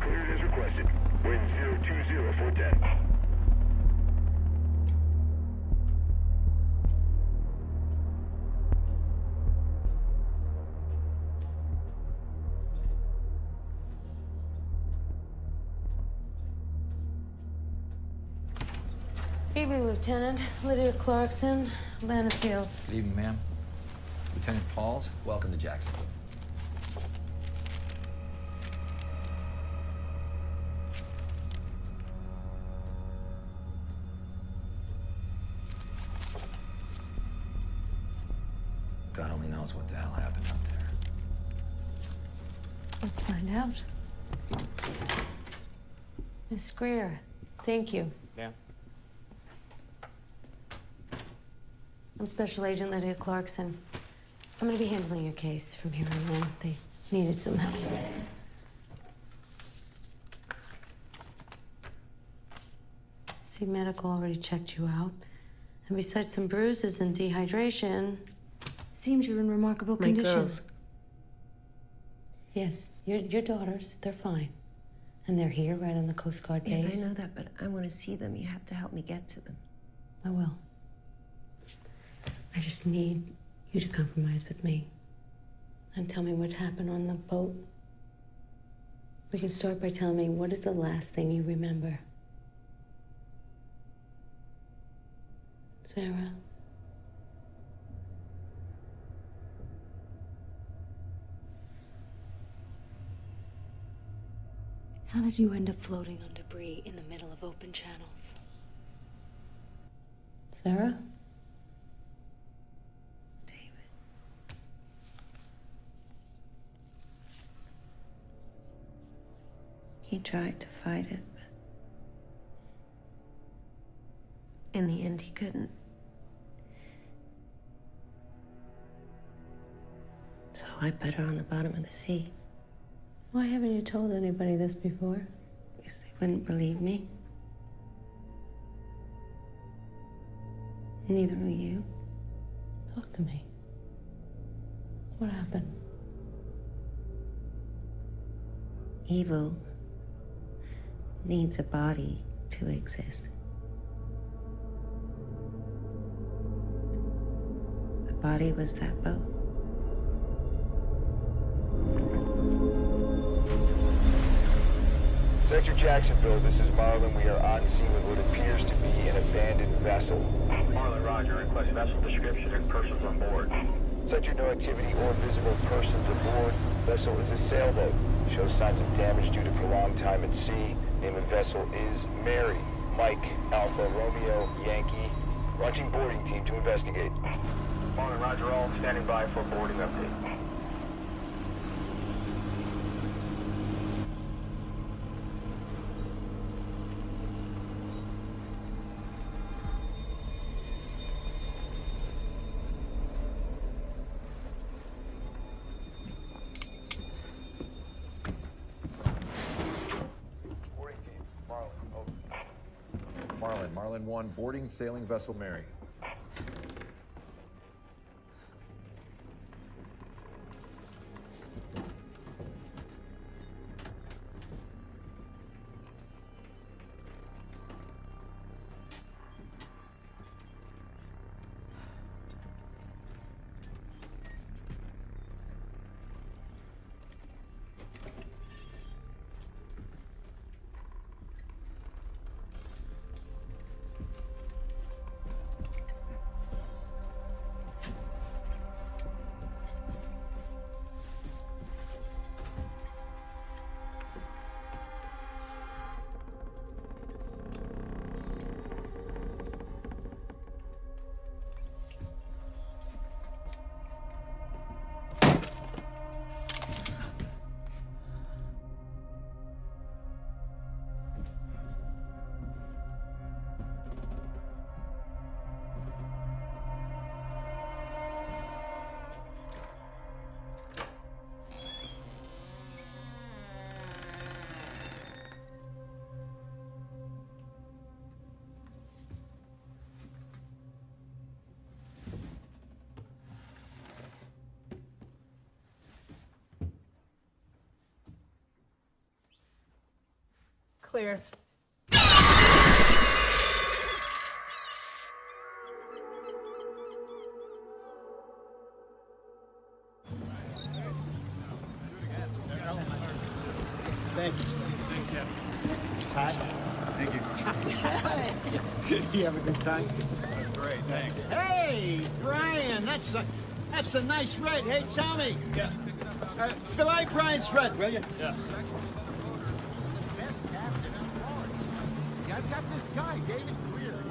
Cleared as requested. Wind 020 for 10. Evening, Lieutenant. Lydia Clarkson, Field. Good evening, ma'am. Lieutenant Pauls, welcome to Jacksonville. God only knows what the hell happened out there. Let's find out. Miss Greer, thank you. Yeah. I'm Special Agent Lydia Clarkson. I'm going to be handling your case from here on in. They needed some help. See, medical already checked you out. And besides some bruises and dehydration, seems you're in remarkable condition. My girls. Yes, your daughters, they're fine. And they're here, right on the Coast Guard base. Yes, I know that, but I want to see them. You have to help me get to them. I will. I just need you to compromise with me and tell me what happened on the boat. We can start by telling me what is the last thing you remember. Sarah? How did you end up floating on debris in the middle of open channels? Sarah? He tried to fight it, but in the end, he couldn't. So I put her on the bottom of the sea. Why haven't you told anybody this before? Because they wouldn't believe me. Neither will you. Talk to me. What happened? Evil needs a body to exist. The body was that boat. Sector Jacksonville, this is Marlin. We are on scene with what appears to be an abandoned vessel. Marlin, Roger. Request vessel description and persons on board. Sector, no activity or visible persons aboard. Vessel is a sailboat. Shows signs of damage due to prolonged time at sea. Name of vessel is Mary. Mike, Alpha, Romeo, Yankee. Launching boarding team to investigate. Marlin, Roger. All standing by for boarding update. Marlin 1, boarding sailing vessel Mary. Clear. Thank you. Thanks, yeah. Ty? Thank you. You have a good time? That's great, thanks. Hey, Brian, that's a nice red. Hey, Tommy. Yeah. Fill Brian's red, will you? Yeah. Best captain in Florida. Yeah, I've got this guy, David Greer.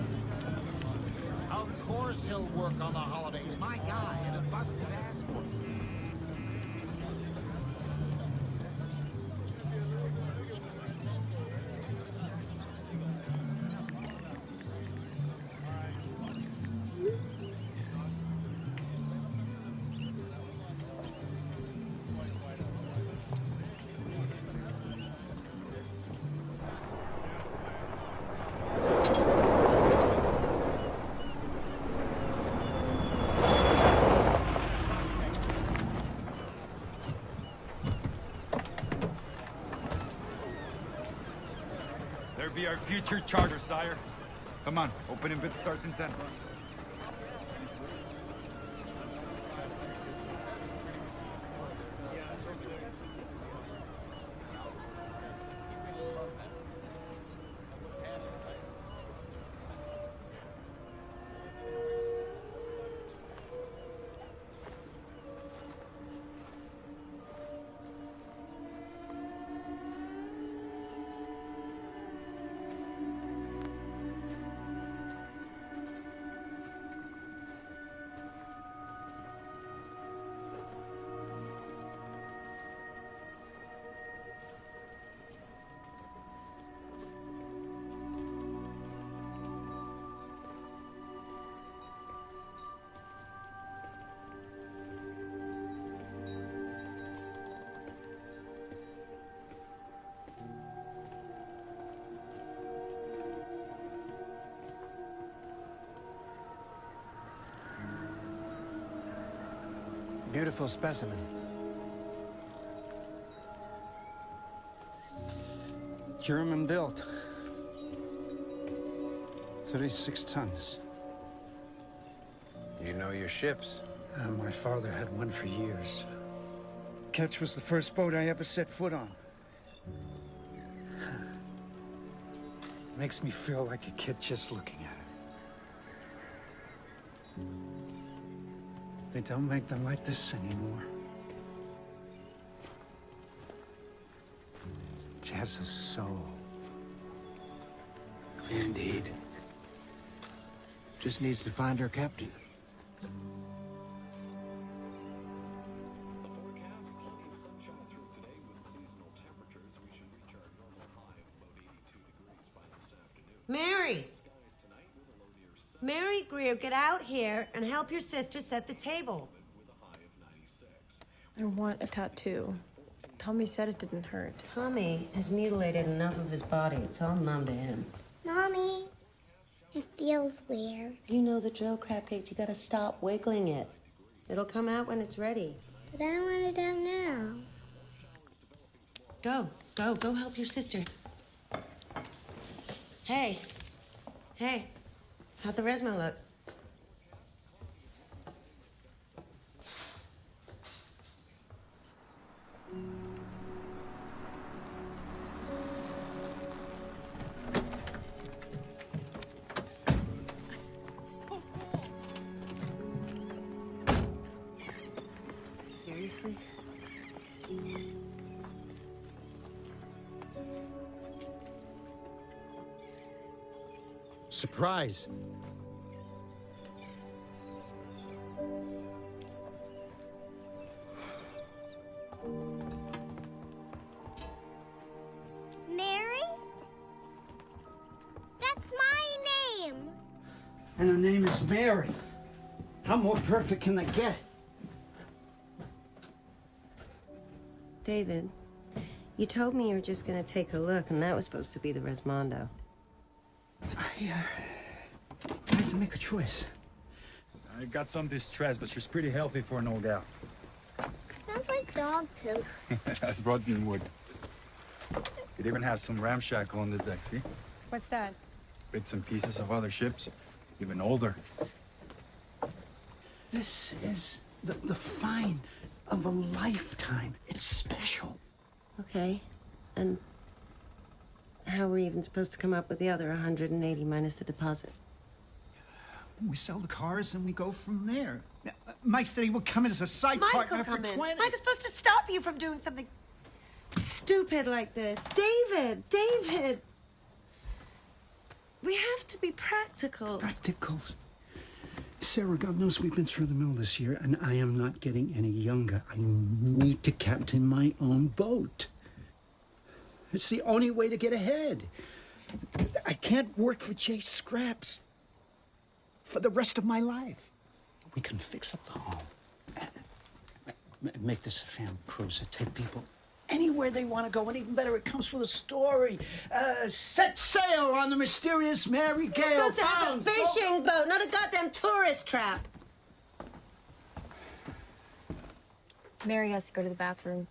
Of course he'll work on the holidays. My guy, and he'll bust his ass for it. There be our future charter, sire. Come on, opening bid starts in 10. Beautiful specimen. German built. 36 tons. You know your ships. My father had one for years. Ketch was the first boat I ever set foot on. Makes me feel like a kid just looking at it. They don't make them like this anymore. She has a soul. Indeed. Just needs to find her captain. Mary! Mary Greer, get out here and help your sister set the table. I want a tattoo. Tommy said it didn't hurt. Tommy has mutilated enough of his body. It's all numb to him. Mommy, it feels weird. You know the drill, Crabcakes. You gotta stop wiggling it. It'll come out when it's ready. But I don't want it out now. Go help your sister. Hey, how'd the Resmo look? So cool. Seriously? Surprise. Mary? That's my name. And her name is Mary. How more perfect can they get? David, you told me you were just gonna take a look, and that was supposed to be the Resmondo. I had to make a choice. I got some distress, but she's pretty healthy for an old gal. Smells like dog poop. That's rotten wood. It even has some ramshackle on the deck, see? What's that? Bits and pieces of other ships, even older. This is the find of a lifetime. It's special. Okay. And how are we even supposed to come up with the other 180 minus the deposit? We sell the cars and we go from there. Mike said he would come in as a side partner for 20. Mike is supposed to stop you from doing something stupid like this. David! We have to be practical. Practicals. Sarah, God knows we've been through the mill this year, and I am not getting any younger. I need to captain my own boat. It's the only way to get ahead. I can't work for Chase Scraps for the rest of my life. We can fix up the home. Make this a family cruiser. Take people anywhere they want to go, and even better, it comes with a story. Set sail on the mysterious Mary Gale. You're supposed to have a fishing boat, not a goddamn tourist trap. Mary has to go to the bathroom.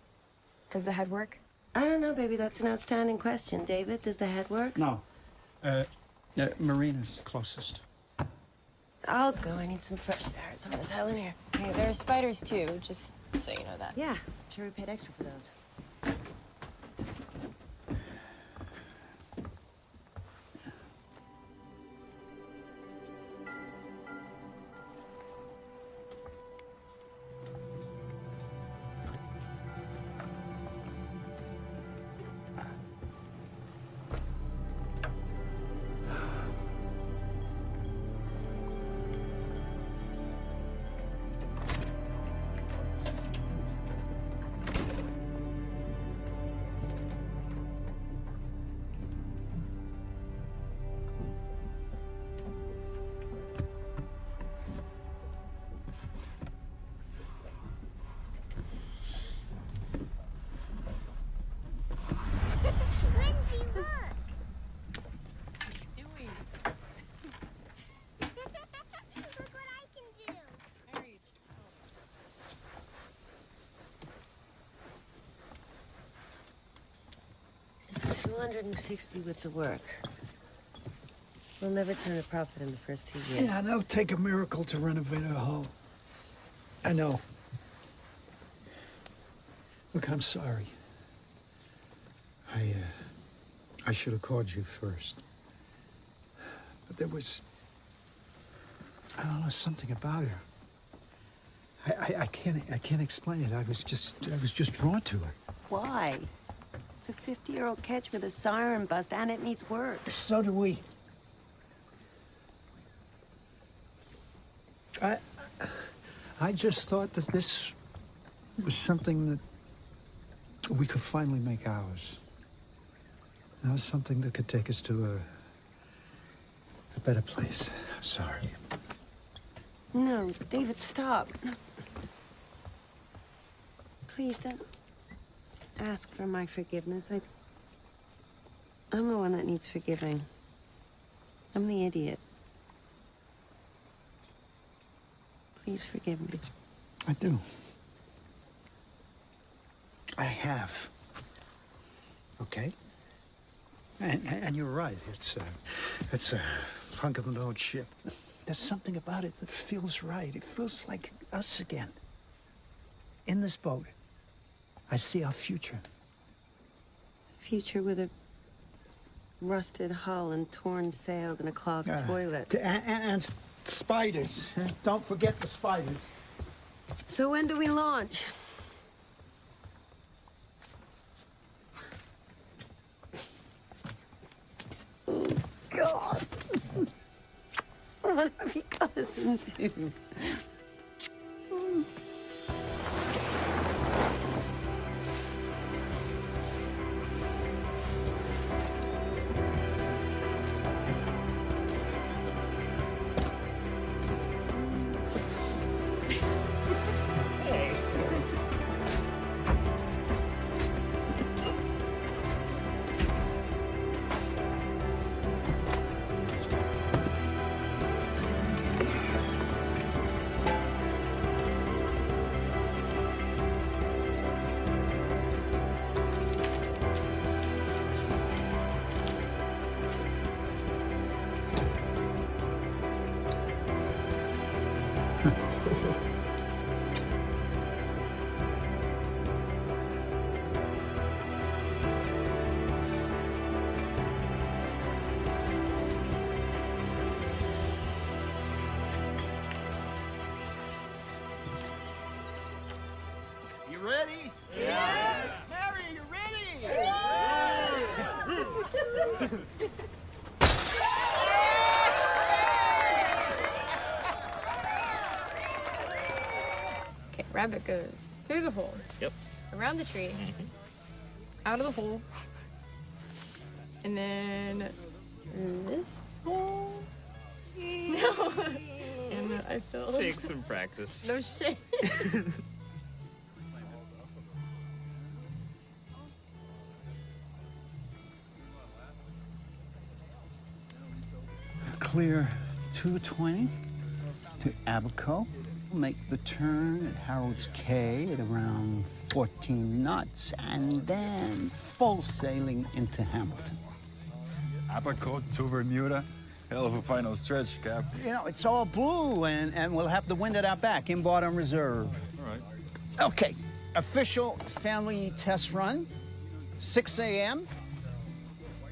Does the head work? I don't know, baby. That's an outstanding question. David, does the head work? No. Marina's closest. I'll go. I need some fresh air. It's hot as hell in here. Hey, there are spiders too, just so you know that. Yeah, I'm sure we paid extra for those. It's 260 with the work. We'll never turn a profit in the first 2 years. Yeah, that'll take a miracle to renovate a hull. I know. Look, I'm sorry. I should have called you first. But there was, I don't know, something about her. I can't explain it. I was just drawn to her. Why? It's a 50-year-old ketch with a siren bust, and it needs work. So do we. I just thought that this was something that we could finally make ours. That was something that could take us to a better place. I'm sorry. No, David, stop. Please don't ask for my forgiveness. I'm the one that needs forgiving. I'm the idiot. Please forgive me. I do. I have. Okay? And you're right. It's a hunk of an old ship. There's something about it that feels right. It feels like us again. In this boat, I see our future. Future with a rusted hull and torn sails and a clogged toilet. And spiders. Don't forget the spiders. So when do we launch? Oh, God. What have you got us into? Okay, rabbit goes through the hole. Yep. Around the tree. Out of the hole. And then this hole. No. And I filled. Take some practice. No shit. Clear 220 to Abaco. Make the turn at Harold's Cay at around 14 knots, and then full sailing into Hamilton. Abaco to Bermuda. Hell of a final stretch, Cap. You know, it's all blue, and we'll have the wind at our back, inboard on reserve. All right. Okay, official family test run, 6 a.m.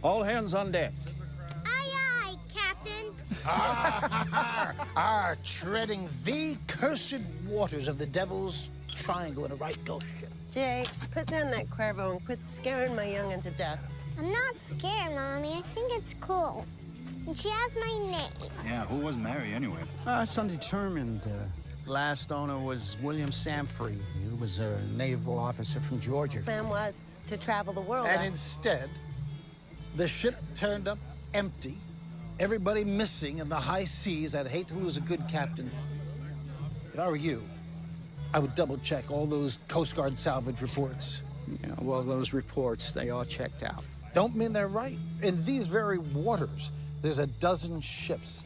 All hands on deck. Aye, aye, Captain. Treading the cursed waters of the Devil's Triangle in a right ghost ship. Jay, put down that Cuervo and quit scaring my young'un to death. I'm not scared, Mommy. I think it's cool. And she has my name. Yeah, who was Mary anyway? It's undetermined. Last owner was William Samfrey. He was a naval officer from Georgia. Plan was to travel the world. And instead, the ship turned up empty, everybody missing in the high seas. I'd hate to lose a good captain. If I were you, I would double-check all those Coast Guard salvage reports. Yeah, well, those reports, they all checked out. Don't mean they're right. In these very waters, there's a dozen ships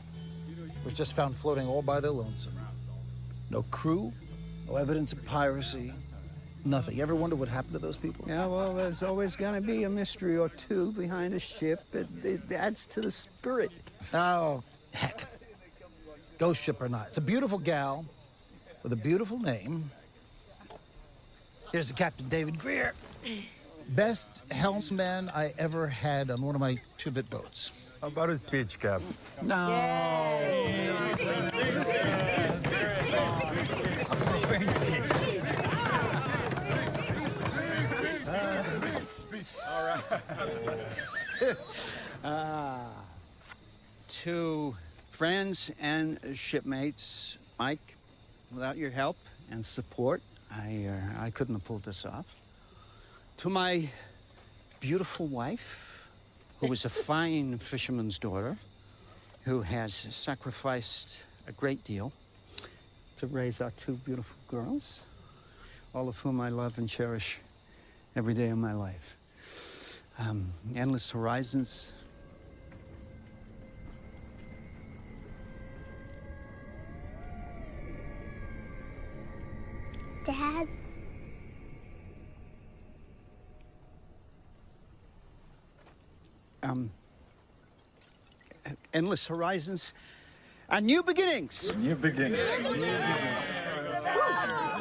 which just found floating all by their lonesome. No crew, no evidence of piracy, nothing. You ever wonder what happened to those people? Yeah, well, there's always going to be a mystery or two behind a ship. It adds to the spirit. Oh, heck. Ghost ship or not. It's a beautiful gal with a beautiful name. Here's the Captain David Greer. Best helmsman I ever had on one of my two-bit boats. How about his pitch, Cap? No. All right. To friends and shipmates, Mike, without your help and support, I couldn't have pulled this off. To my beautiful wife, who was a fine fisherman's daughter, who has sacrificed a great deal to raise our two beautiful girls, all of whom I love and cherish every day of my life. Endless horizons. Dad? Endless horizons and new beginnings. New beginnings.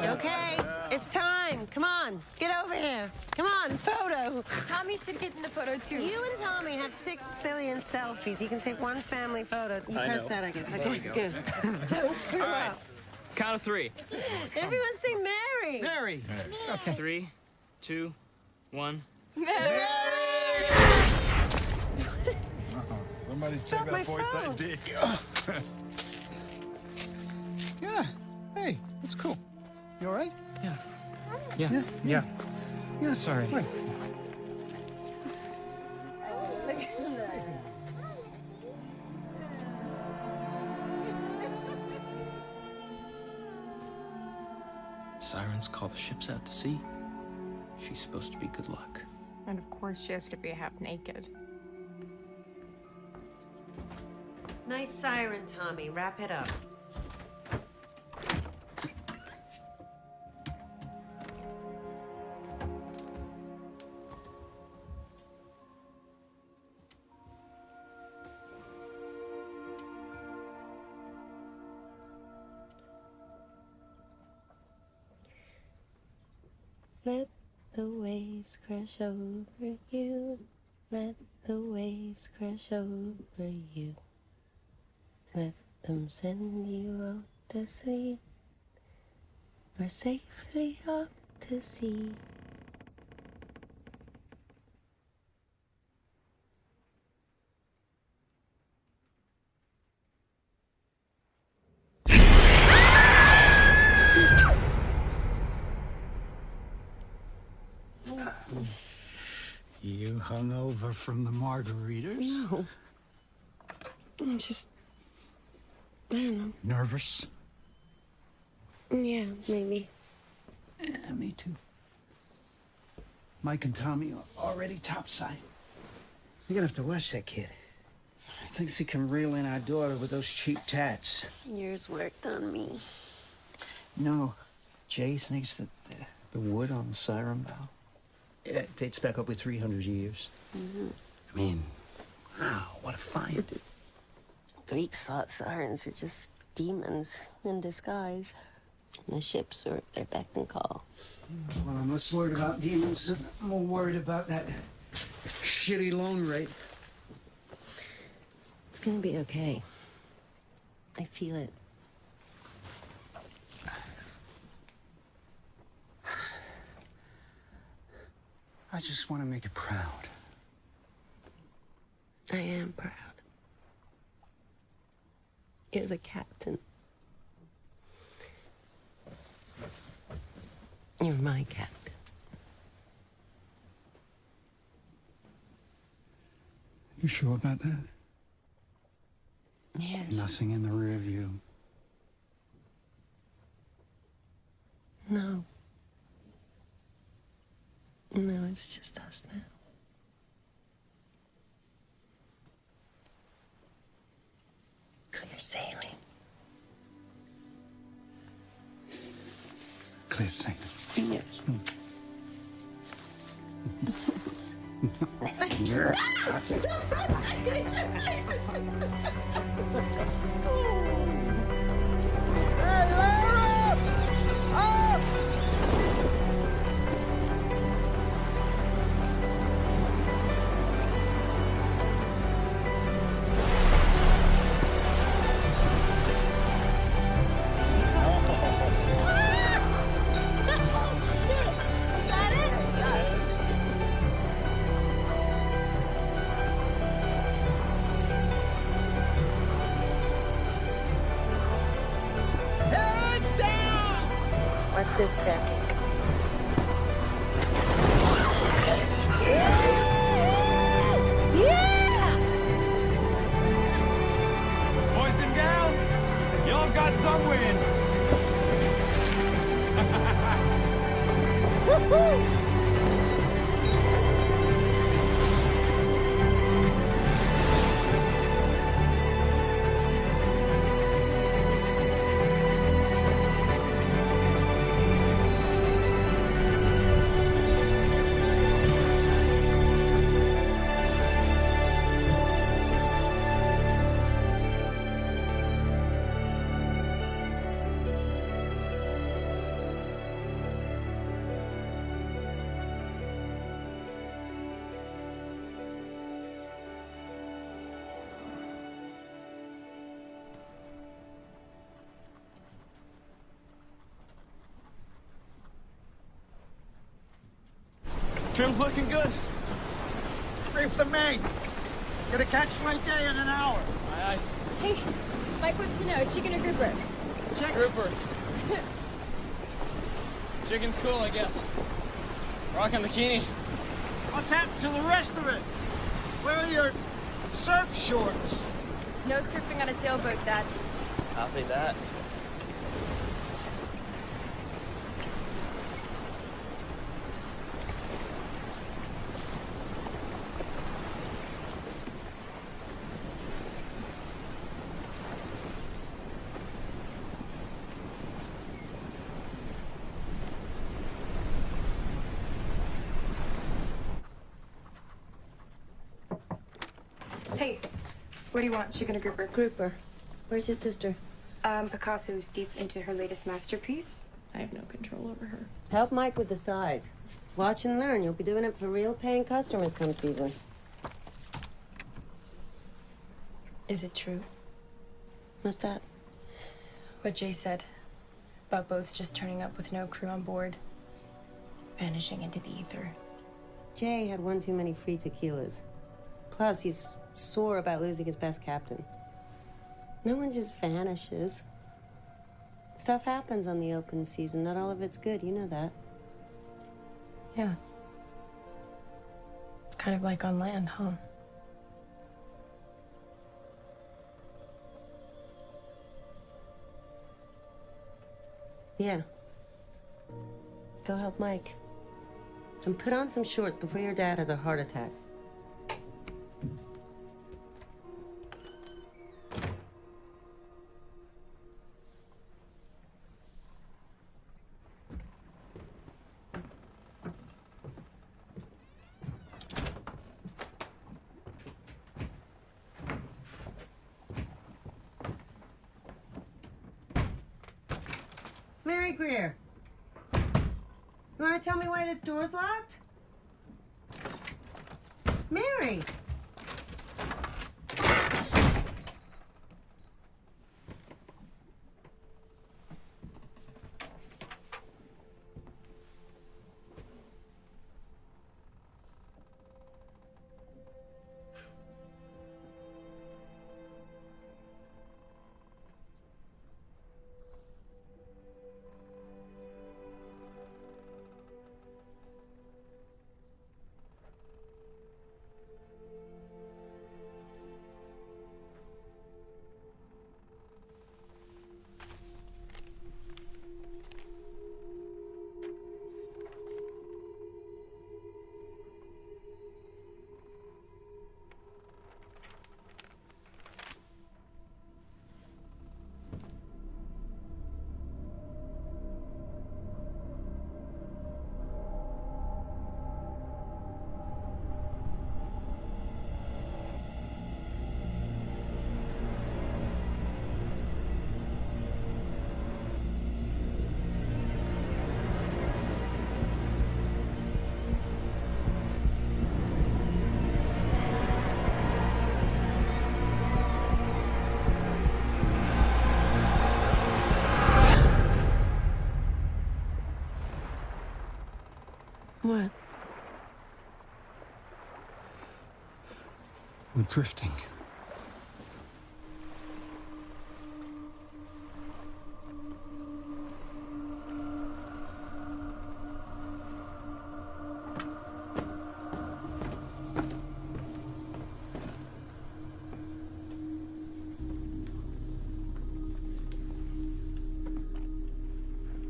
Okay, it's time. Come on, get over here. Come on, photo. Tommy should get in the photo too. You and Tommy have 6 billion selfies. You can take one family photo. You I press know. that, I guess. There Okay, we go. good. Don't screw All right. up. Count of 3. Everyone say Mary. Mary. Okay. 3, 2, 1. Mary. Somebody Stop check my that voice phone. ID. Yeah. Hey, it's cool. You all right? Yeah. Sorry. Right. Sirens call the ships out to sea. She's supposed to be good luck. And of course she has to be half naked. Nice siren, Tommy. Wrap it up. Let the waves crash over you. Let the waves crash over you. Let them send you out to sleep, or safely out to sea. hungover from the margaritas? No. I'm just... I don't know. Nervous? Yeah, maybe. Yeah, me too. Mike and Tommy are already topside. You're gonna have to watch that kid. He thinks he can reel in our daughter with those cheap tats. Years worked on me. No, Jay thinks that the wood on the siren bow, it dates back over 300 years. Mm-hmm. I mean, wow, what a find. Greeks thought sirens were just demons in disguise. And the ships are at their beck and call. Well, I'm less worried about demons. I'm more worried about that shitty loan rate. It's gonna be okay. I feel it. I just want to make you proud. I am proud. You're the captain. You're my captain. You sure about that? Yes. Nothing in the rear view. No. No, it's just us now. Clear sailing. Clear sailing. Yes. What's this cracking? Boys and gals, y'all got some wind. Woohoo! Trim's looking good. Reef the main. Gonna catch late day in an hour. Aye, aye. Hey, Mike wants to know, chicken or grouper? Chicken. Grouper. Chicken's cool, I guess. Rockin' bikini. What's happened to the rest of it? Where are your surf shorts? It's no surfing on a sailboat, Dad. Copy that. Hey, what do you want, chicken or grouper? Grouper. Where's your sister? Picasso's deep into her latest masterpiece. I have no control over her. Help Mike with the sides. Watch and learn. You'll be doing it for real paying customers come season. Is it true? What's that? What Jay said about boats just turning up with no crew on board, vanishing into the ether. Jay had one too many free tequilas. Plus, he's sore about losing his best captain. No one just vanishes. Stuff happens on the open season. Not all of it's good. You know that. Yeah. kind of like on land, huh? Yeah. Go help Mike. And put on some shorts before your dad has a heart attack. Mary Greer, you want to tell me why this door's locked? Mary! What? We're drifting.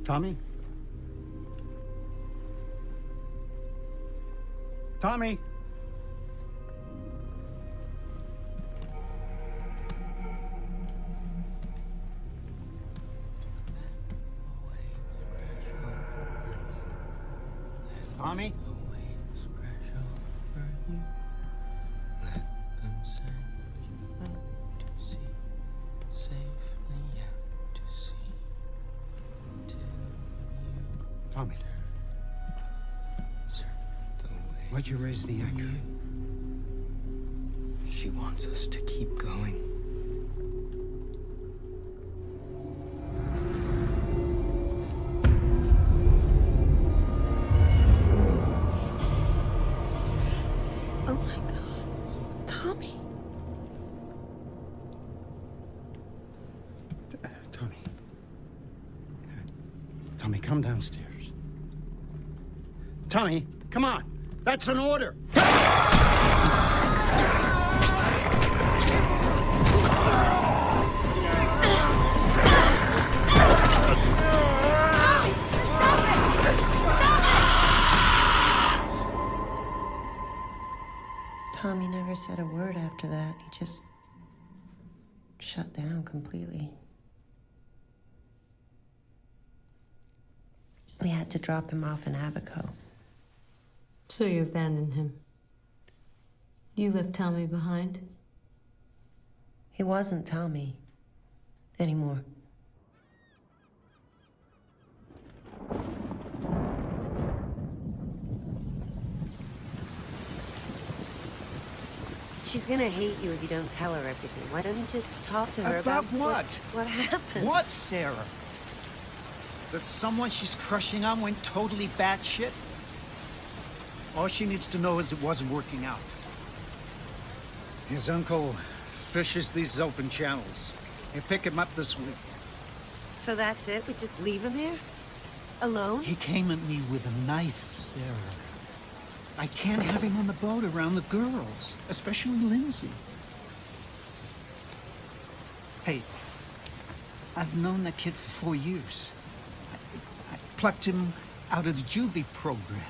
Tommy? Tommy? Tommy? Tommy. Why'd you raise the anchor? She wants us to keep going. Oh my God. Tommy. Tommy. Tommy, come downstairs. Tommy, come on. That's an order. Tommy never said a word after that. He just shut down completely. We had to drop him off in Abaco. So you abandoned him. You left Tommy behind? He wasn't Tommy anymore. She's gonna hate you if you don't tell her everything. Why don't you just talk to her about what? What happened? What, Sarah? That someone she's crushing on went totally batshit? All she needs to know is it wasn't working out. His uncle fishes these open channels. He'll pick him up this week. So that's it? We just leave him here? Alone? He came at me with a knife, Sarah. I can't have him on the boat around the girls, especially Lindsay. Hey, I've known that kid for 4 years. I plucked him out of the juvie program.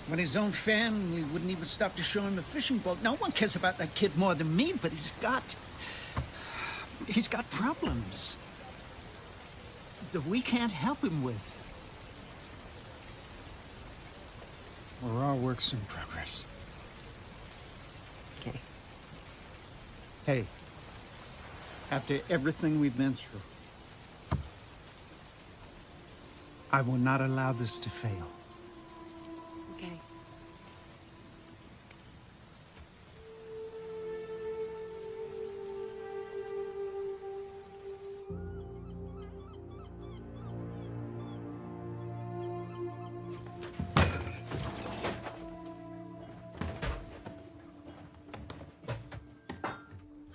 When his own family wouldn't even stop to show him a fishing boat. No one cares about that kid more than me, but he's got problems that we can't help him with. We're all works in progress. Okay. Hey, after everything we've been through, I will not allow this to fail. Okay.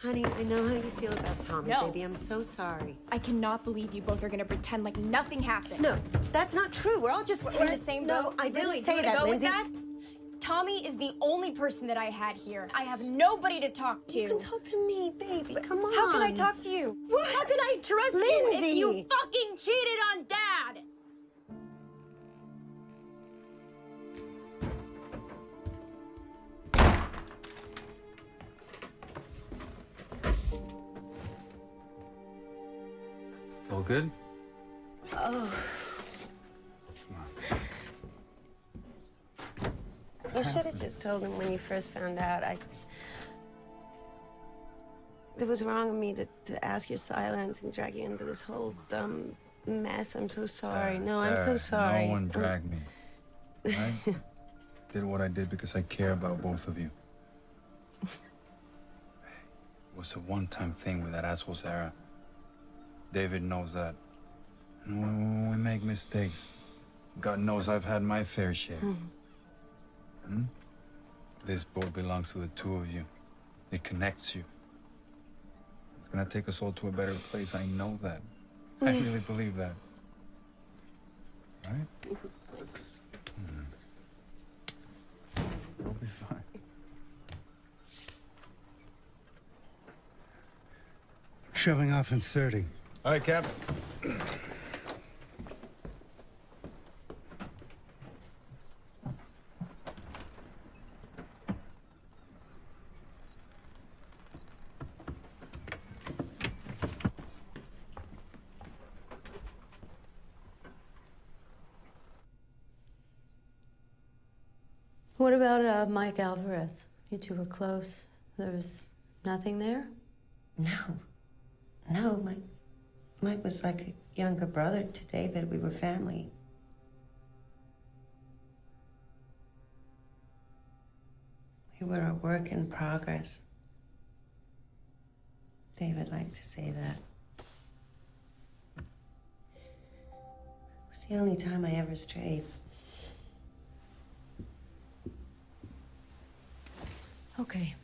Honey, I know how you feel about Tommy, No. baby. I'm so sorry. I cannot believe you both are gonna pretend like nothing happened. No, that's not true. We're all just We're in the same boat. No, I didn't Really? say Do you wanna that, go Lindsay. with that? Tommy is the only person that I had here. I have nobody to talk to. You can talk to me, baby. Come on. How can I talk to you? What? How can I trust Lindsay. you if you fucking cheated on Dad? All good? Oh. You should have just told him when you first found out. It was wrong of me to ask your silence and drag you into this whole dumb mess. I'm so sorry. Sarah, I'm so sorry. No one dragged me. I did what I did because I care about both of you. It was a one-time thing with that asshole Sarah. David knows that. And we make mistakes. God knows I've had my fair share. This boat belongs to the two of you. It connects you. It's gonna take us all to a better place. I know that. I really believe that. Right? We'll be fine. Shoving off in 30. All right, Cap. What about Mike Alvarez? You two were close. There was nothing there? No, Mike was like a younger brother to David. We were family. We were a work in progress. David liked to say that. It was the only time I ever strayed. Okay.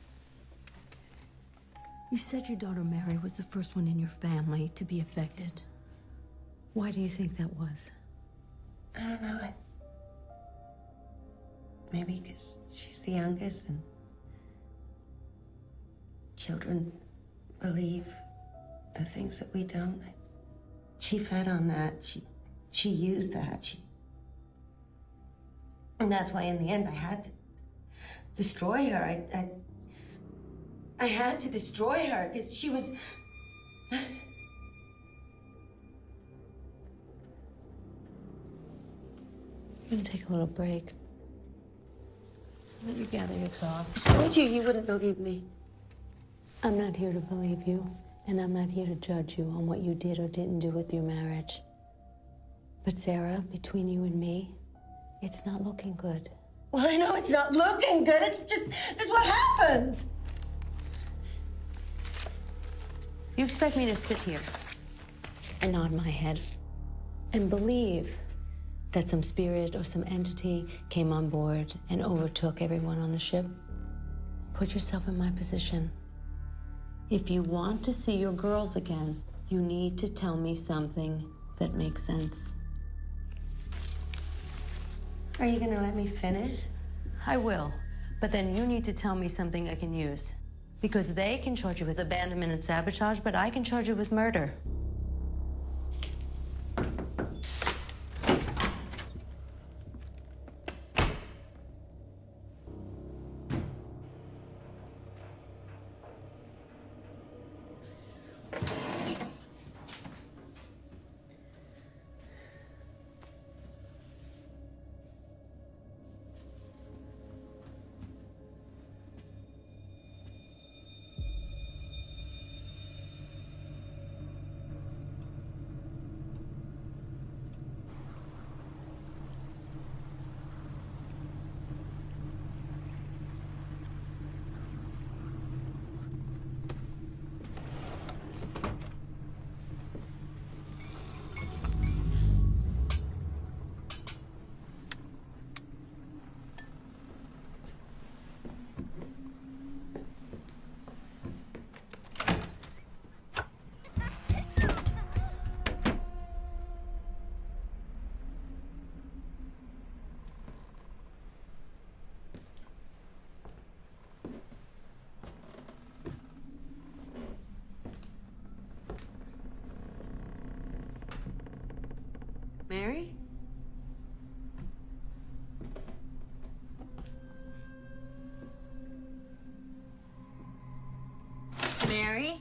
You said your daughter Mary was the first one in your family to be affected. Why do you think that was? I don't know. Maybe because she's the youngest and children believe the things that we don't. She fed on that. She used that. And that's why in the end I had to destroy her. I had to destroy her because she was... I'm gonna take a little break. Let you gather your thoughts. I told you wouldn't believe me. I'm not here to believe you, and I'm not here to judge you on what you did or didn't do with your marriage. But Sarah, between you and me, it's not looking good. Well, I know it's not looking good. It's what happened. You expect me to sit here and nod my head and believe that some spirit or some entity came on board and overtook everyone on the ship? Put yourself in my position. If you want to see your girls again, you need to tell me something that makes sense. Are you gonna let me finish? I will. But then you need to tell me something I can use. Because they can charge you with abandonment and sabotage, but I can charge you with murder. Mary? Mary?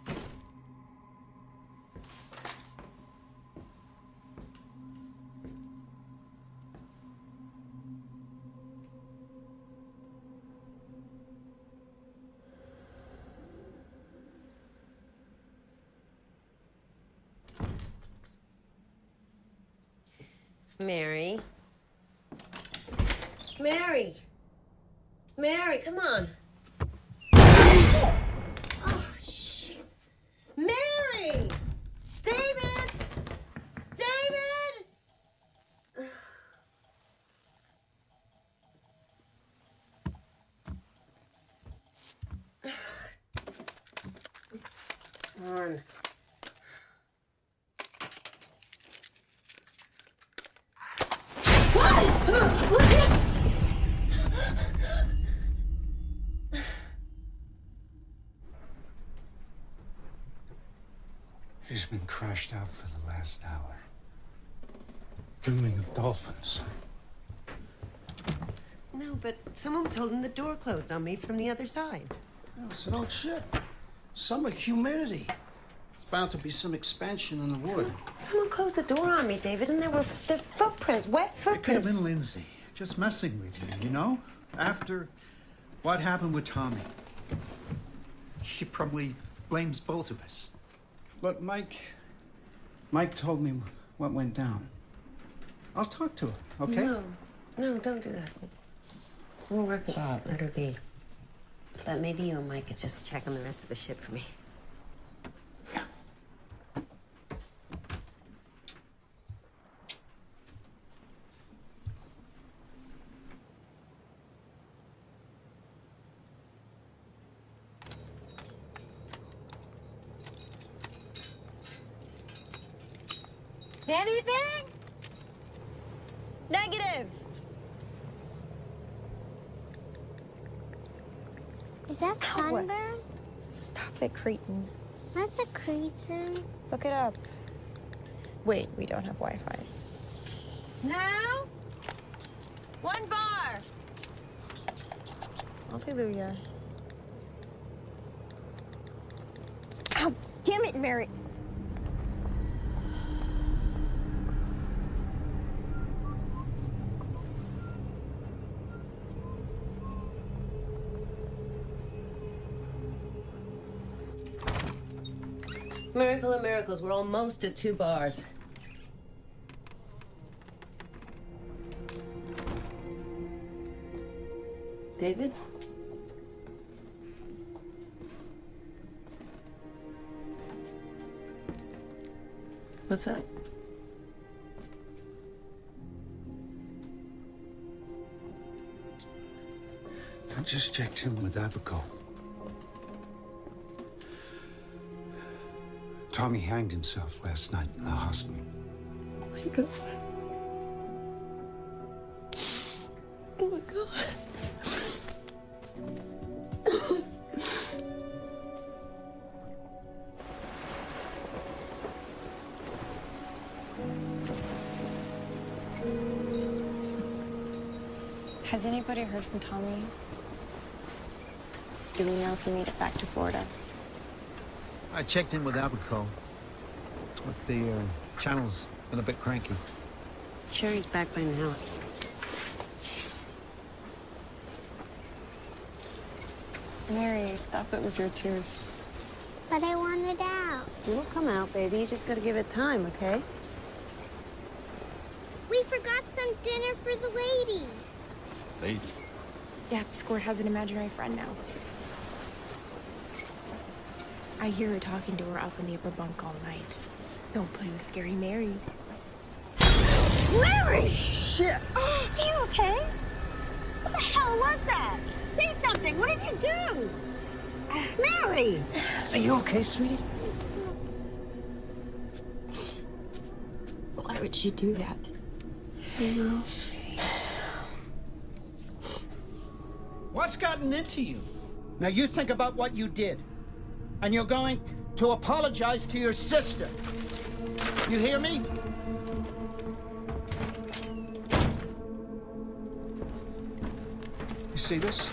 Mary. Mary. Mary, come on. Shit. Oh, shit. Mary! David! David! Come on. She's been crashed out for the last hour, dreaming of dolphins. No, but someone was holding the door closed on me from the other side. Oh, so shit. Summer humidity. It's bound to be some expansion in the wood. Someone closed the door on me, David, and there were footprints, wet It could have footprints. been Lindsay, just messing with you, you know? After what happened with Tommy. She probably blames both of us. Look, Mike told me what went down. I'll talk to her, okay? No, don't do that. We'll work it out. Let her be. But maybe you and Mike could just check on the rest of the ship for me. Anything? Negative. Is that sunburn? Stop it, cretin. That's a cretin. Look it up. Wait, we don't have Wi-Fi. Now? 1 bar. Hallelujah. Ow, damn it, Mary. Miracle of miracles, we're almost at 2 bars. David? What's up? I just checked in with Abigail. Tommy hanged himself last night in the hospital. Oh my God. Oh my God. Has anybody heard from Tommy? Do we know if he made it back to Florida? I checked in with Abaco, but the channel's been a bit cranky. Sure he's back by now. Mary, stop it with your tears. But I wanted out. It will come out, baby. You just gotta give it time, okay? We forgot some dinner for the lady. Lady? Yeah, Squirt has an imaginary friend now. I hear her talking to her up in the upper bunk all night. Don't play with Scary Mary. Mary! Shit! Are you okay? What the hell was that? Say something. What did you do? Mary! Are you okay, sweetie? Why would she do that? No, sweetie. What's gotten into you? Now you think about what you did. And you're going to apologize to your sister. You hear me? You see this?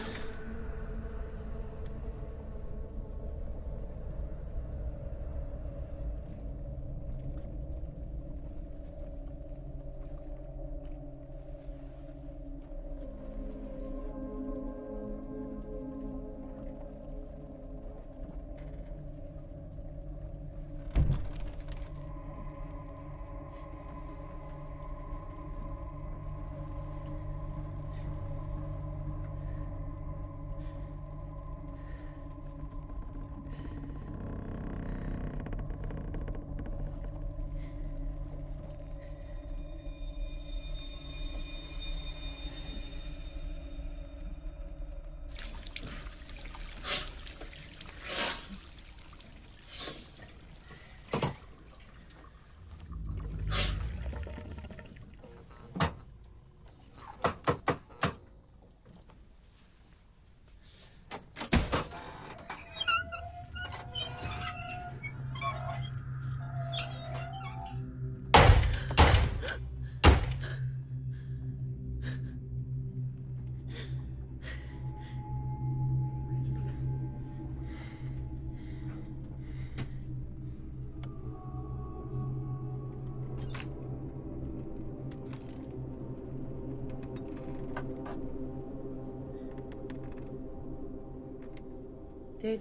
David.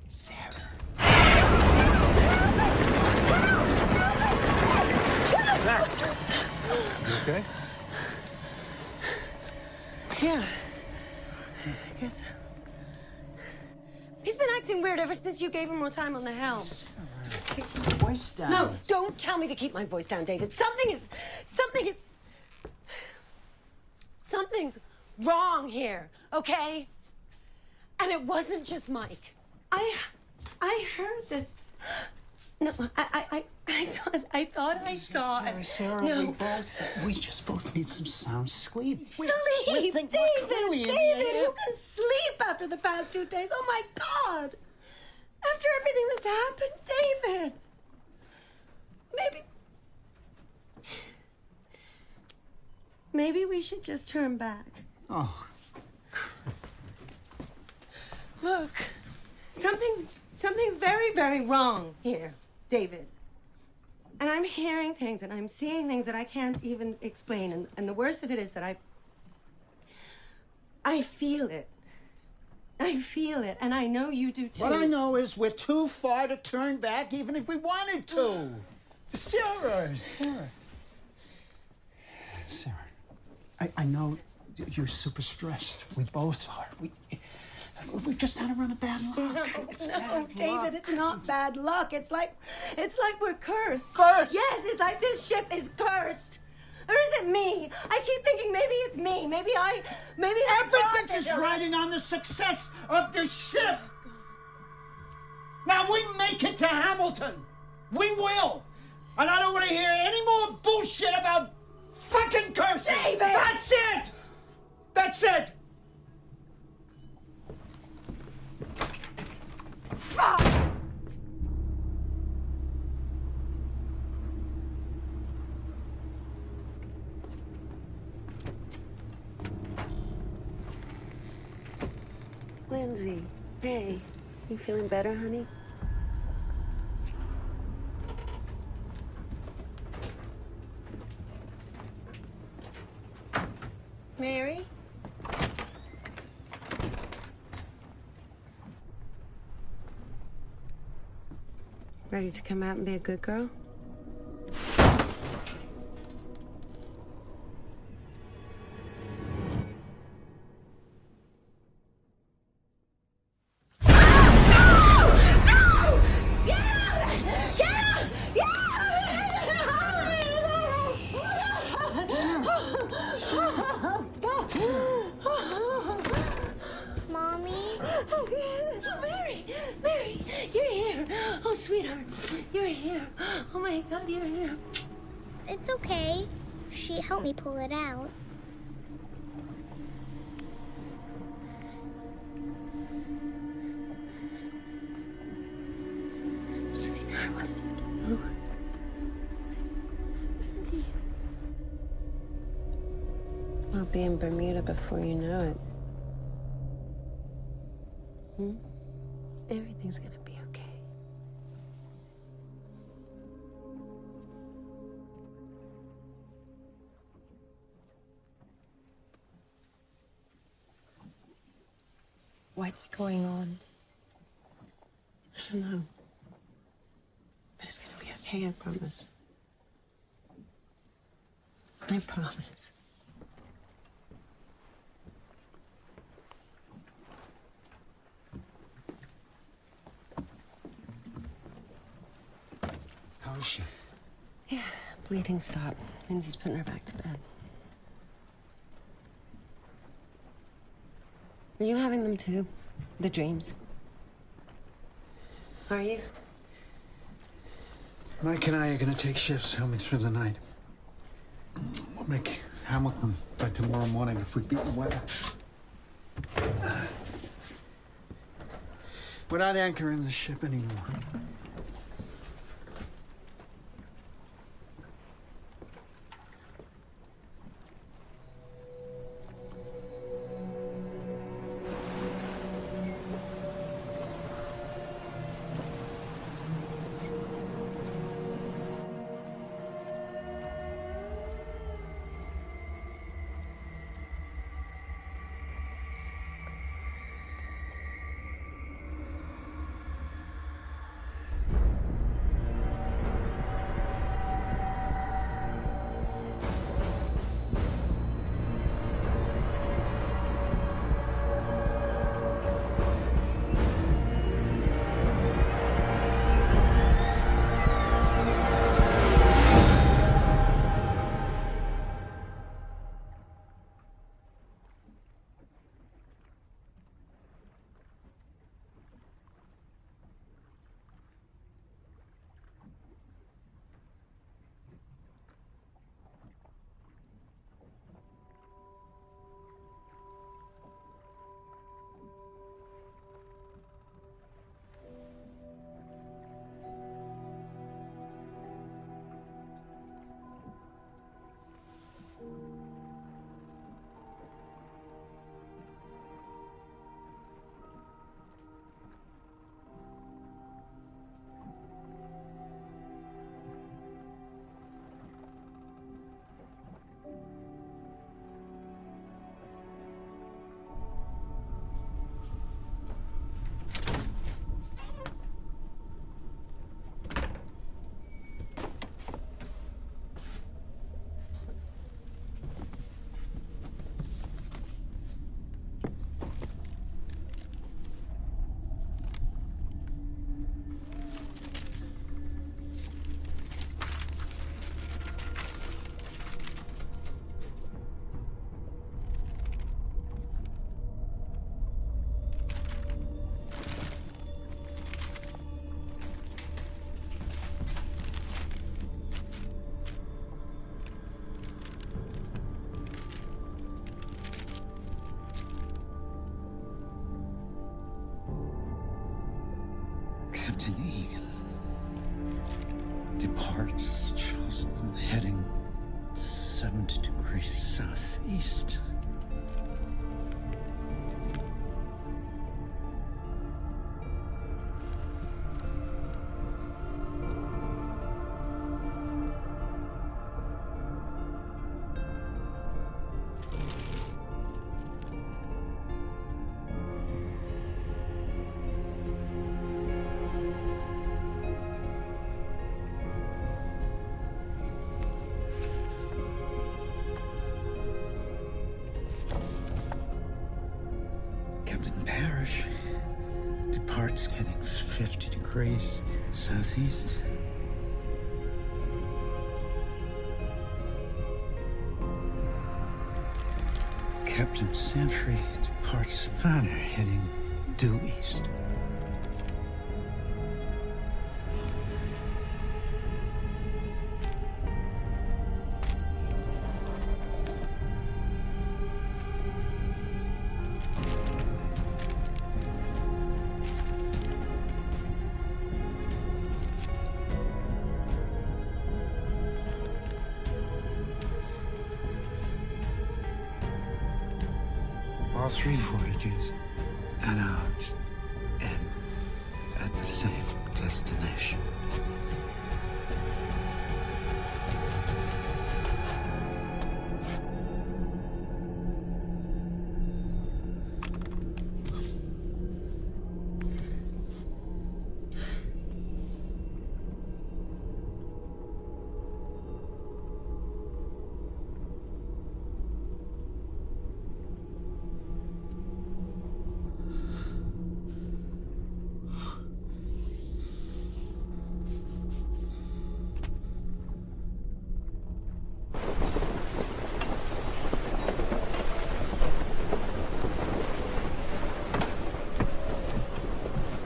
Sarah. Sarah. You okay? Yeah. I guess. He's been acting weird ever since you gave him more time on the helm. Sarah, keep your voice down. No, don't tell me to keep my voice down, David. Something's wrong here, okay? And it wasn't just Mike. I heard this. No, I thought I saw it. Sarah, no. we just both need some sound sleep. Sleep, David, who can sleep after the past 2 days? Oh my God! After everything that's happened, David. Maybe we should just turn back. Oh. Look, something's very, very wrong here, David. And I'm hearing things and I'm seeing things that I can't even explain. And the worst of it is that I feel it. I feel it, and I know you do too. What I know is we're too far to turn back, even if we wanted to. Sarah. I know you're super stressed. We both are. We just had a run of bad luck. No, David, it's not bad luck. It's like we're cursed. Cursed? Yes, it's like this ship is cursed. Or is it me? I keep thinking maybe it's me. Maybe Everything's is riding on the success of the ship. Now we make it to Hamilton. We will. And I don't want to hear any more bullshit about fucking cursing. David! That's it. That's it. Fuck! Lindsay, hey, you feeling better, honey? Mary? Ready to come out and be a good girl? It's okay. She helped me pull it out. Sweetheart, what did you do? What happened to you? I'll be in Bermuda before you know it. Everything's gonna be okay. What's going on? I don't know. But it's gonna be okay, I promise. I promise. How is she? Yeah, bleeding stopped. Lindsay's putting her back to bed. Are you having them too? The dreams? Are you? Mike and I are gonna take shifts helping through the night. We'll make Hamilton by tomorrow morning if we beat the weather. We're not anchoring the ship anymore. Captain Egan departs Charleston, heading 70 degrees southeast. Departs heading 50 degrees southeast. Captain Sentry departs Savannah heading due east. All three voyages and ours end at the same destination.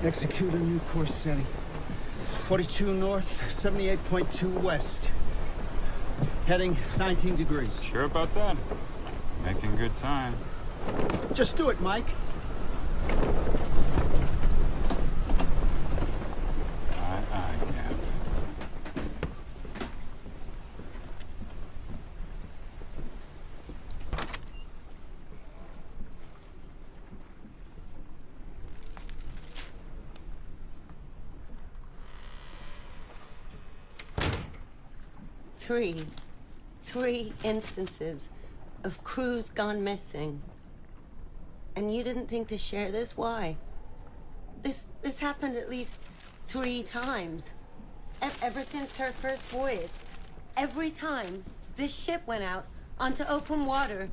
Execute a new course setting. 42 north, 78.2 west. Heading 19 degrees. Sure about that? Making good time. Just do it, Mike. Aye, Cap. Three instances of crews gone missing. And you didn't think to share this? Why? This happened at least 3 times. Ever since her first voyage. Every time this ship went out onto open water,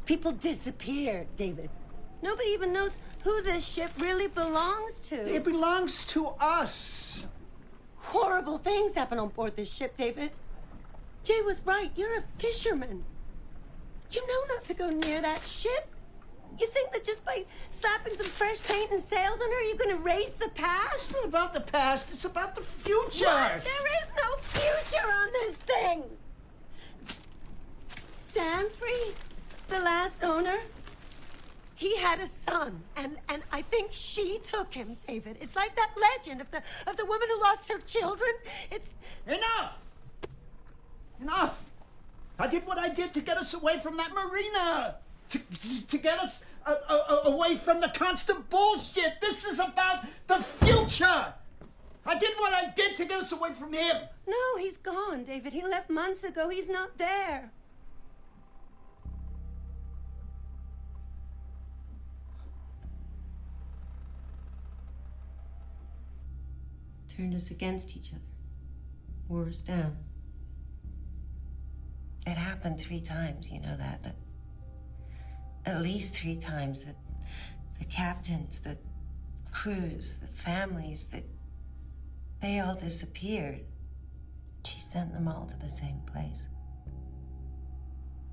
people disappeared, David. Nobody even knows who this ship really belongs to. It belongs to us. Horrible things happen on board this ship, David. Jay was right. You're a fisherman. You know not to go near that ship. You think that just by slapping some fresh paint and sails on her, you're going to erase the past? It's not about the past. It's about the future. What? There is no future on this thing. Sanfrey, the last owner, he had a son, and I think she took him, David. It's like that legend of the woman who lost her children. It's... Enough! Enough! I did what I did to get us away from that marina! To get us away from the constant bullshit! This is about the future! I did what I did to get us away from him! No, he's gone, David. He left months ago. He's not there. Turned us against each other. Wore us down. It happened 3 times, you know that at least 3 times that the captains, the crews, the families, that they all disappeared. She sent them all to the same place.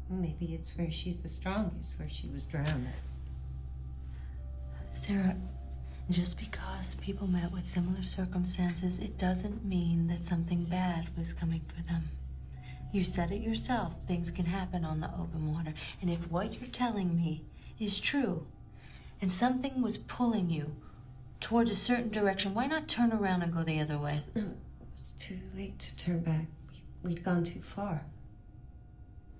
Maybe it's where she's the strongest, where she was drowned. Sarah, just because people met with similar circumstances, it doesn't mean that something bad was coming for them. You said it yourself, things can happen on the open water. And if what you're telling me is true, and something was pulling you towards a certain direction, why not turn around and go the other way? No, it's too late to turn back. We'd gone too far.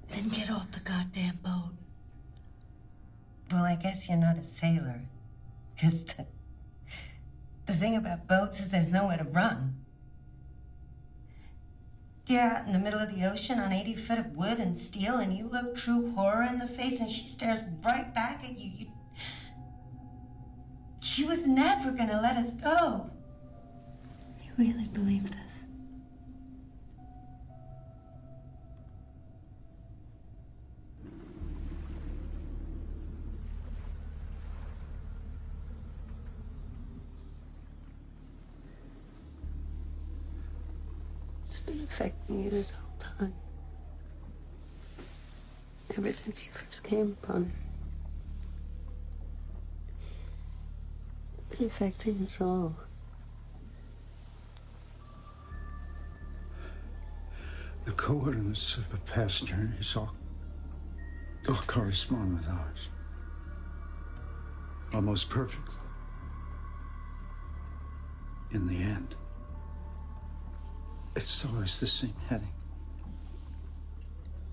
Then get off the goddamn boat. Well, I guess you're not a sailor. Because the thing about boats is there's nowhere to run. You're out in the middle of the ocean on 80 foot of wood and steel, and you look true horror in the face, and she stares right back at you. She was never gonna let us go. You really believe this? It's been affecting you this whole time. Ever since you first came upon it. It's been affecting us all. The coordinates of the past journeys all correspond with ours. Almost perfectly. In the end. It's always the same heading.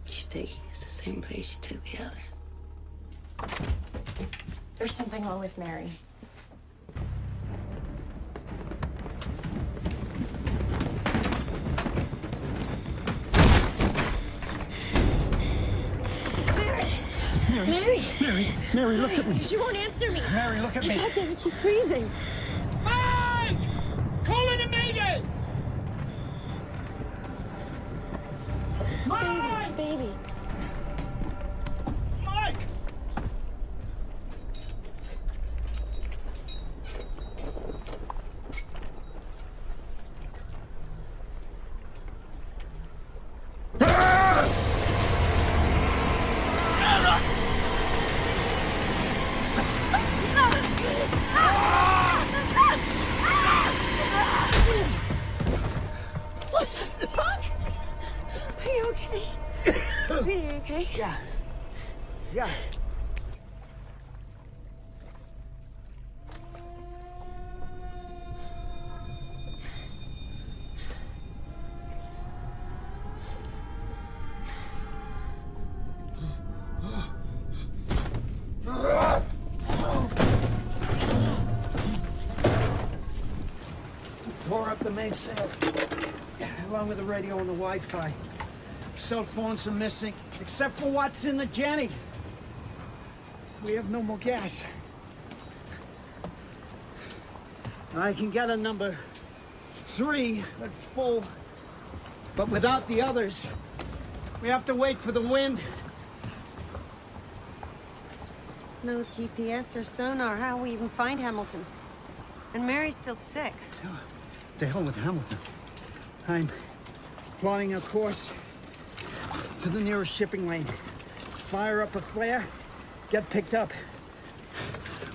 She's taking us the same place she took the others. There's something wrong with Mary. Mary, look at me. She won't answer me. Mary, look at me. God damn it, she's freezing. Mike! Calling a mayday! Mike! Baby. Mike! What the fuck? Are you okay? Sweetie, are you okay? Yeah. Tore up the mainsail, along with the radio and the Wi-Fi. Cell phones are missing, except for what's in the Jenny. We have no more gas. I can get a number 3 that's full, but without the others, we have to wait for the wind. No GPS or sonar. How will we even find Hamilton? And Mary's still sick. To hell with Hamilton. I'm plotting a course to the nearest shipping lane. Fire up a flare, get picked up.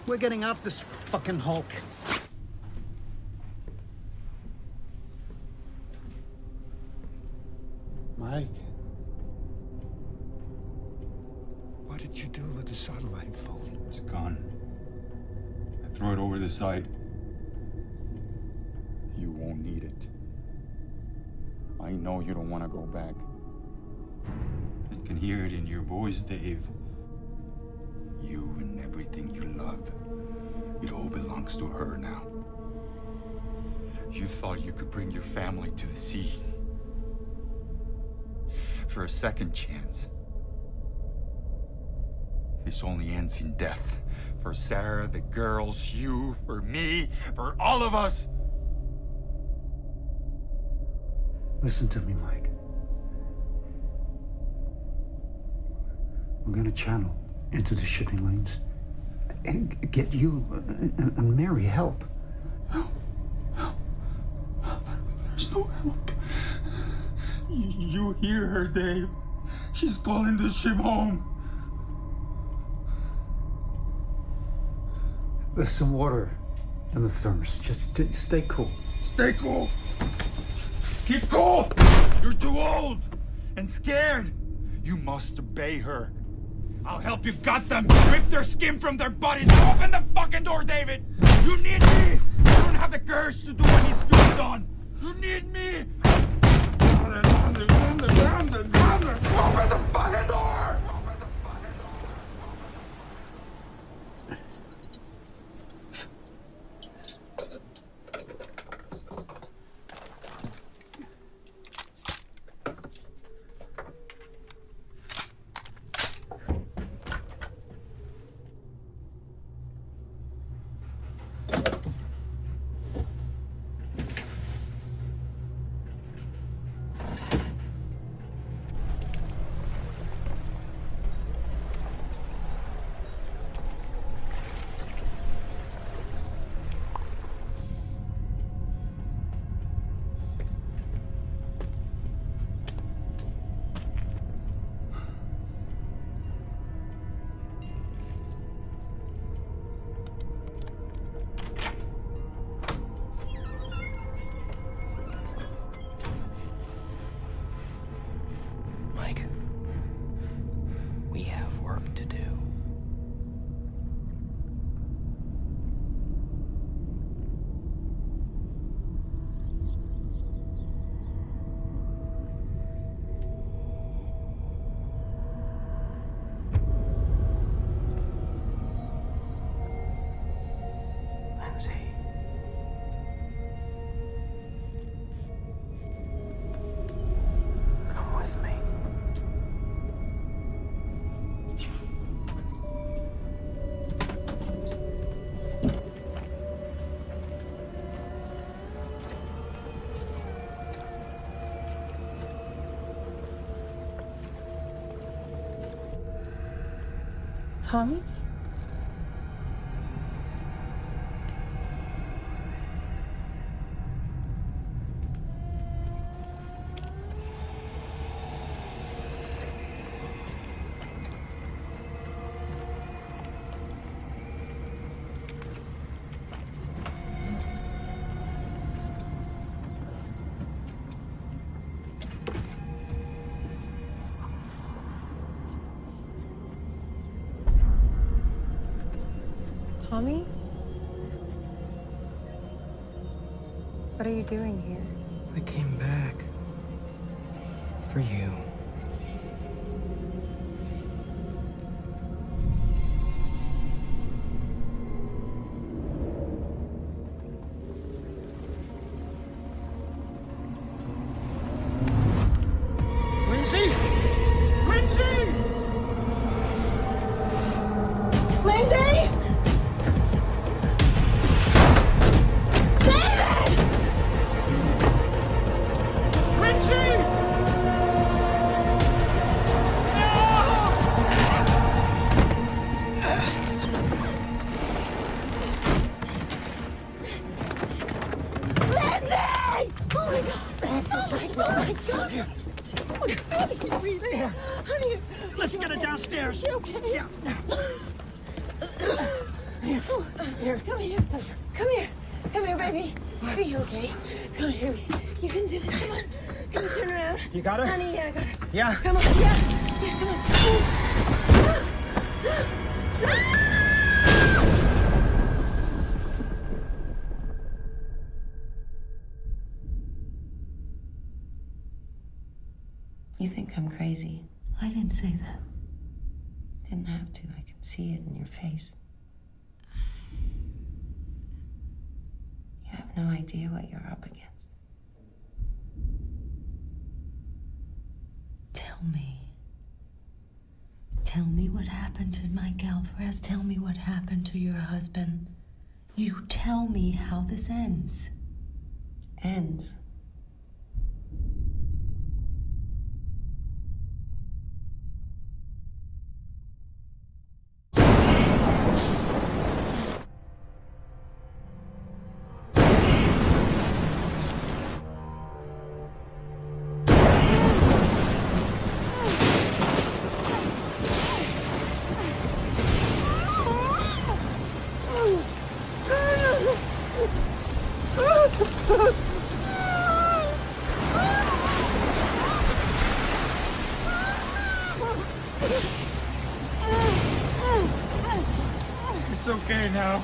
We're getting off this fucking hulk. Mike. What did you do with the satellite phone? It's gone. I threw it over the side. You won't need it. I know you don't want to go back. I can hear it in your voice, Dave. You and everything you love, it all belongs to her now. You thought you could bring your family to the sea. For a second chance. This only ends in death. For Sarah, the girls, you, for me, for all of us. Listen to me, Mike. We're gonna channel into the shipping lanes and get you and Mary help. Help. There's no help. You hear her, Dave. She's calling the ship home. There's some water in the thermos. Just stay cool. Stay cool. Keep cool! You're too old and scared. You must obey her. I'll help you gut them, rip their skin from their bodies. Open the fucking door, David! You need me! You don't have the courage to do what needs to be done! You need me! Open the fucking door! Mike, we have work to do. Lindsay. Come with me. Tommy? Tommy? What are you doing here? I came back. For you. Lindsay! Lindsay! Lindsay! David! Lindsay! Lindsay! Oh my God! Oh my God! Honey, honey, Let's get her downstairs. is she okay? Yeah. Here, come here. Come here. Come here, baby. Are you okay? Come here. You can do this. Come on. Come on, turn around. You got her? Honey, yeah, I got her. Yeah. Come on. Yeah. Yeah, come on. You think I'm crazy? I didn't say that. Didn't have to. I can see it in your face. You have no idea what you're up against. Tell me. Tell me what happened to Mike Alvarez. Tell me what happened to your husband. You tell me how this ends. Ends? It's okay now.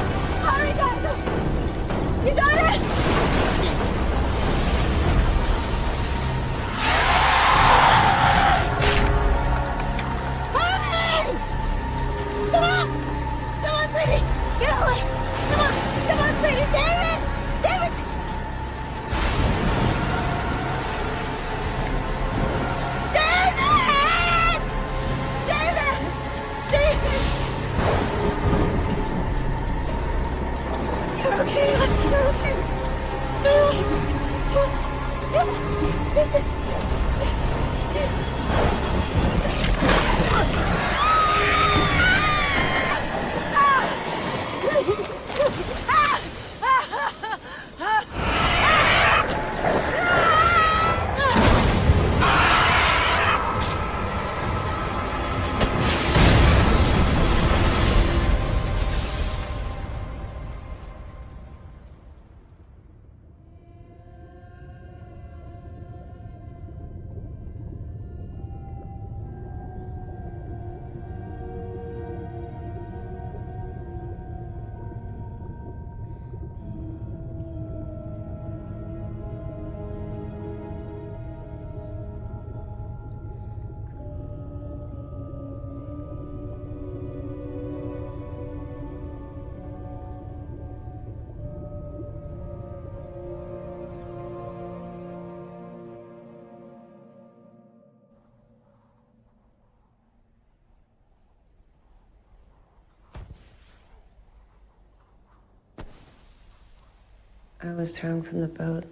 I was thrown from the boat.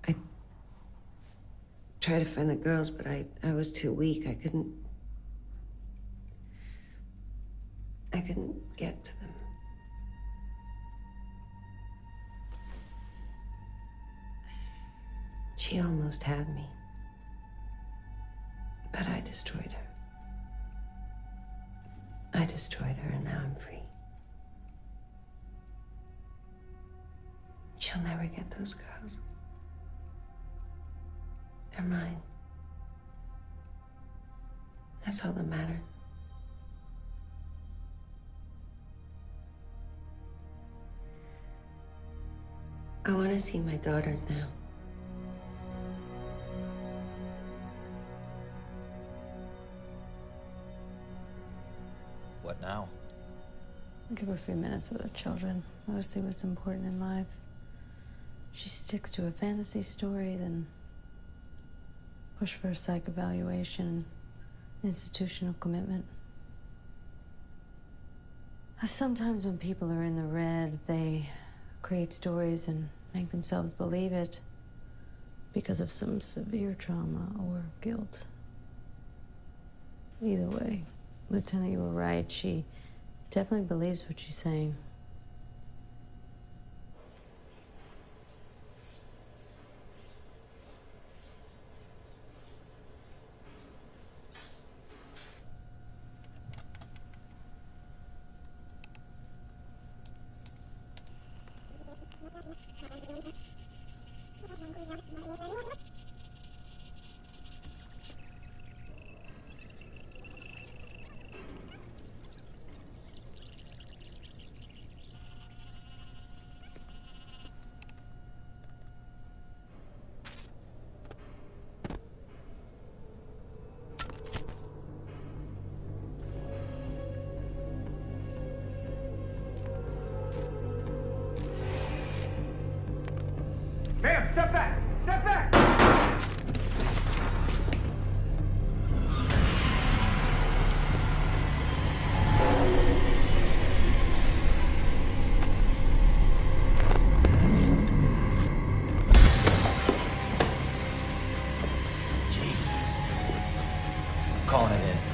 I tried to find the girls, but I was too weak. I couldn't get to them. She almost had me. But I destroyed her. I destroyed her, and now I'm free. She'll never get those girls. They're mine. That's all that matters. I want to see my daughters now. What now? Give her a few minutes with her children. Let her see what's important in life. If she sticks to a fantasy story, then push for a psych evaluation, institutional commitment. Sometimes when people are in the red, they create stories and make themselves believe it because of some severe trauma or guilt. Either way, Lieutenant, you were right. She definitely believes what she's saying. Ma'am, step back! Step back! Jesus. I'm calling it in.